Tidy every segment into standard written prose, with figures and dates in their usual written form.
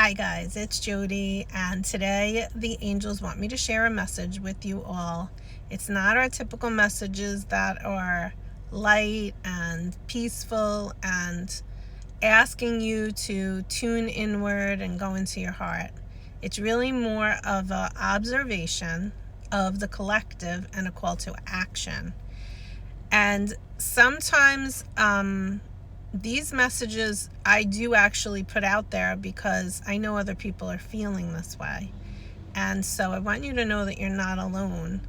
Hi guys, it's Jody, and today the angels want me to share a message with you all. It's not our typical messages that are light and peaceful and asking you to tune inward and go into your heart. It's really more of an observation of the collective and a call to action. And sometimes these messages I do actually put out there because I know other people are feeling this way. And so I want you to know that you're not alone.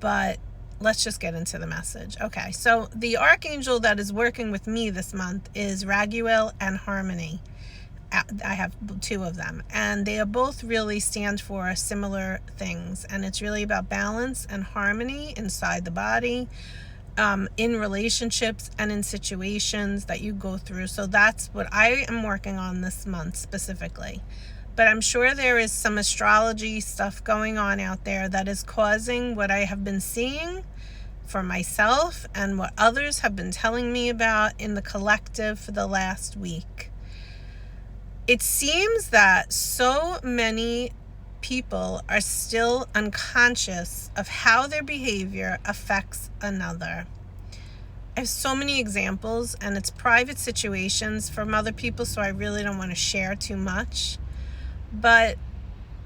But let's just get into the message. Okay, so the Archangel that is working with me this month is Raguel and Harmony. I have two of them, and they both really stand for similar things. And it's really about balance and harmony inside the body, in relationships and in situations that you go through. So that's what I am working on this month specifically. But I'm sure there is some astrology stuff going on out there that is causing what I have been seeing for myself and what others have been telling me about in the collective for the last week. It seems that so many people are still unconscious of how their behavior affects another. I have so many examples, and it's private situations from other people, so I really don't want to share too much. But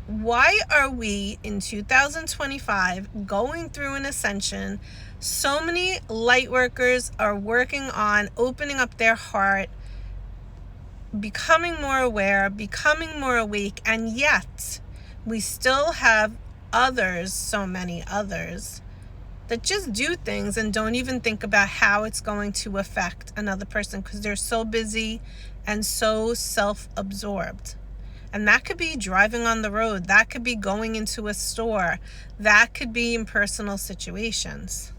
why are we in 2025 going through an ascension? So many light workers are working on opening up their heart, becoming more aware, becoming more awake, and yet we still have others, so many others, that just do things and don't even think about how it's going to affect another person because they're so busy and so self-absorbed. And that could be driving on the road. That could be going into a store. That could be in personal situations.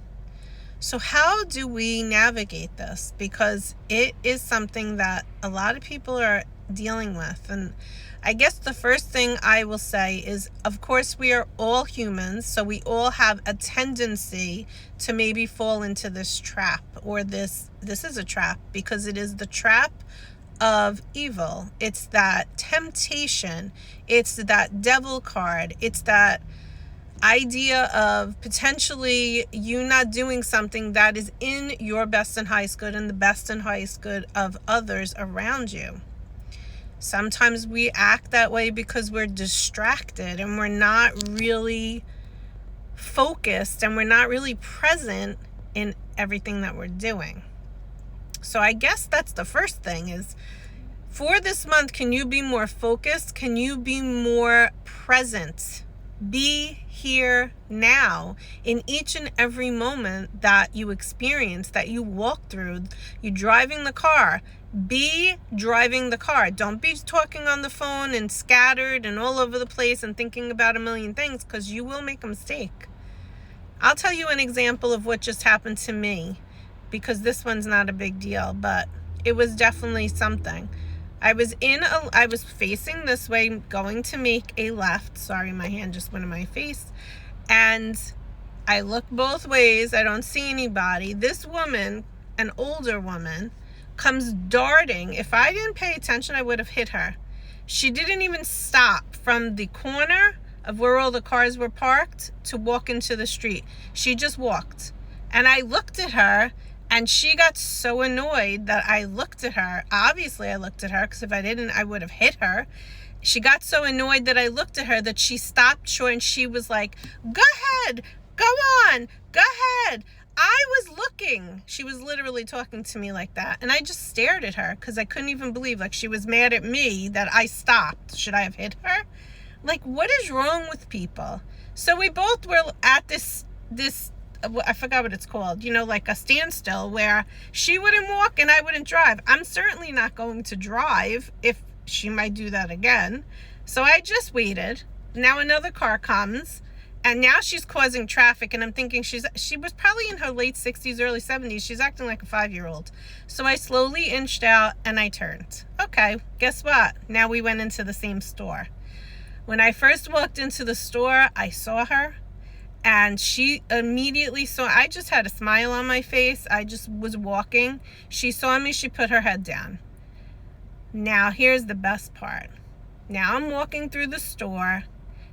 So how do we navigate this? Because it is something that a lot of people are dealing with. And I guess the first thing I will say is, of course, we are all humans, so we all have a tendency to maybe fall into this trap, or this is a trap because it is the trap of evil. It's that temptation. It's that devil card. It's that idea of potentially you not doing something that is in your best and highest good and the best and highest good of others around you. Sometimes we act that way because we're distracted and we're not really focused and we're not really present in everything that we're doing. So I guess that's the first thing is, for this month, can you be more focused? Can you be more present? Be here now in each and every moment that you experience, that you walk through. You driving the car. Be driving the car. Don't be talking on the phone and scattered and all over the place and thinking about a million things, because you will make a mistake. I'll tell you an example of what just happened to me, because this one's not a big deal, but it was definitely something. I was facing this way, going to make a left. Sorry, my hand just went in my face. And I look both ways. I don't see anybody. This woman, an older woman, comes darting. If I didn't pay attention, I would have hit her. She didn't even stop from the corner of where all the cars were parked to walk into the street. She just walked. And I looked at her, and she got so annoyed that I looked at her. Obviously, I looked at her because if I didn't, I would have hit her. She got so annoyed that I looked at her that she stopped short, and she was like, "Go ahead, go on, go ahead." I was looking. She was literally talking to me like that. And I just stared at her because I couldn't even believe, like, she was mad at me that I stopped. Should I have hit her? Like, what is wrong with people? So we both were at this I forgot what it's called, like a standstill, where she wouldn't walk and I wouldn't drive. I'm certainly not going to drive if she might do that again. So I just waited. Now another car comes, and now she's causing traffic, and I'm thinking she was probably in her late 60s, early 70s. She's acting like a 5-year-old. So I slowly inched out and I turned. Okay, guess what? Now we went into the same store. When I first walked into the store, I saw her. And she immediately saw, I just had a smile on my face. I just was walking. She saw me. She put her head down. Now, here's the best part. Now I'm walking through the store,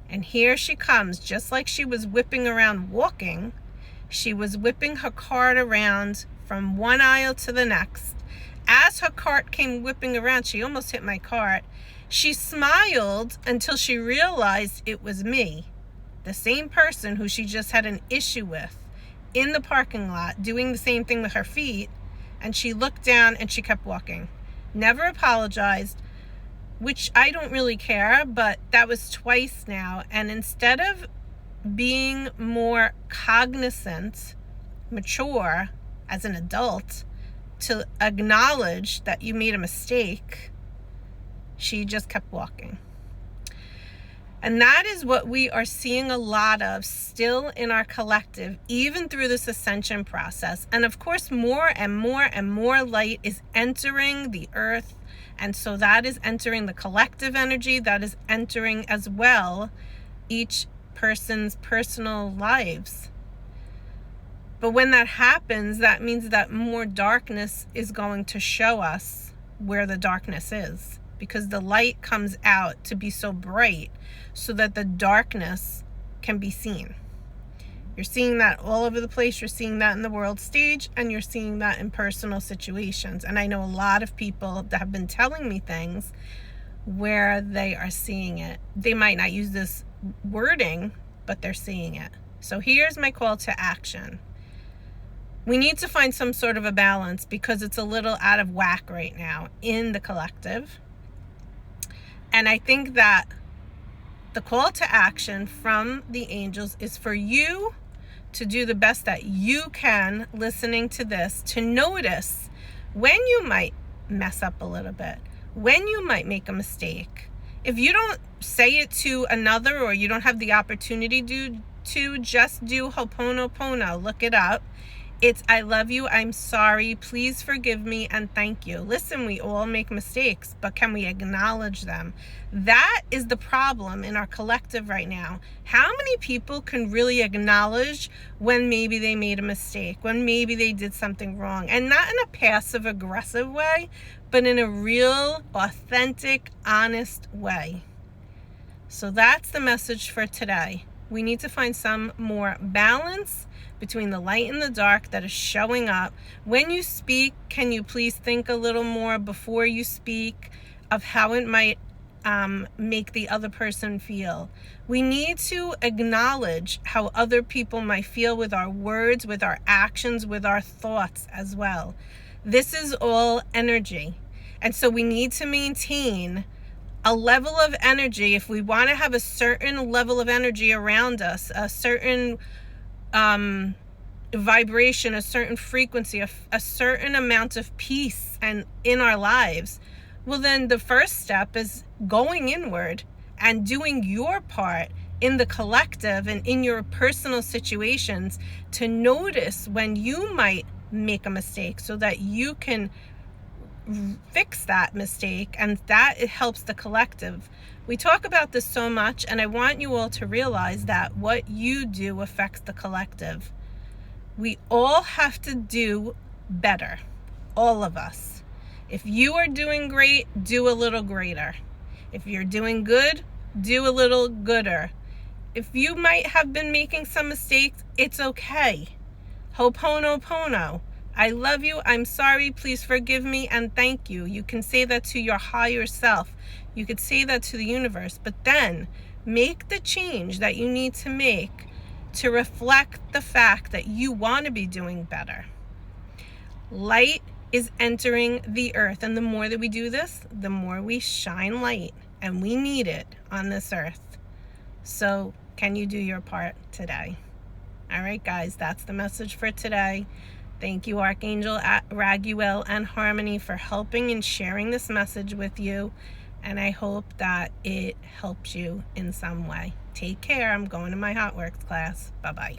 and here she comes, just like she was whipping around walking. She was whipping her cart around from one aisle to the next. As her cart came whipping around, she almost hit my cart. She smiled until she realized it was me, the same person who she just had an issue with in the parking lot, doing the same thing with her feet. And she looked down and she kept walking. Never apologized, which I don't really care, but that was twice now. And instead of being more cognizant, mature as an adult, to acknowledge that you made a mistake, she just kept walking. And that is what we are seeing a lot of still in our collective, even through this ascension process. And of course, more and more and more light is entering the earth. And so that is entering the collective energy, that is entering as well each person's personal lives. But when that happens, that means that more darkness is going to show us where the darkness is, because the light comes out to be so bright so that the darkness can be seen. You're seeing that all over the place. You're seeing that in the world stage, and you're seeing that in personal situations. And I know a lot of people that have been telling me things where they are seeing it. They might not use this wording, but they're seeing it. So here's my call to action. We need to find some sort of a balance, because it's a little out of whack right now in the collective. And I think that the call to action from the angels is for you to do the best that you can listening to this, to notice when you might mess up a little bit, when you might make a mistake. If you don't say it to another, or you don't have the opportunity to just do Ho'oponopono, look it up. It's I love you, I'm sorry, please forgive me, and thank you. Listen, we all make mistakes, but can we acknowledge them? That is the problem in our collective right now. How many people can really acknowledge when maybe they made a mistake, when maybe they did something wrong? And not in a passive aggressive way, but in a real, authentic, honest way. So that's the message for today. We need to find some more balance between the light and the dark that is showing up. When you speak, can you please think a little more before you speak of how it might make the other person feel? We need to acknowledge how other people might feel with our words, with our actions, with our thoughts as well. This is all energy. And so we need to maintain a level of energy. If we want to have a certain level of energy around us, a certain vibration, a certain frequency, a certain amount of peace and in our lives, well, then the first step is going inward and doing your part in the collective and in your personal situations to notice when you might make a mistake so that you can fix that mistake, and that it helps the collective. We talk about this so much, and I want you all to realize that what you do affects the collective. We all have to do better, all of us. If you are doing great, do a little greater. If you're doing good, do a little gooder. If you might have been making some mistakes, it's okay. Ho'oponopono. I love you, I'm sorry, please forgive me, and thank you. You can say that to your higher self. You could say that to the universe, but then make the change that you need to make to reflect the fact that you want to be doing better. Light is entering the earth, and the more that we do this, the more we shine light, and we need it on this earth. So can you do your part today? All right, guys, that's the message for today. Thank you, Archangel, Raguel, and Harmony for helping and sharing this message with you. And I hope that it helps you in some way. Take care. I'm going to my Hot Works class. Bye-bye.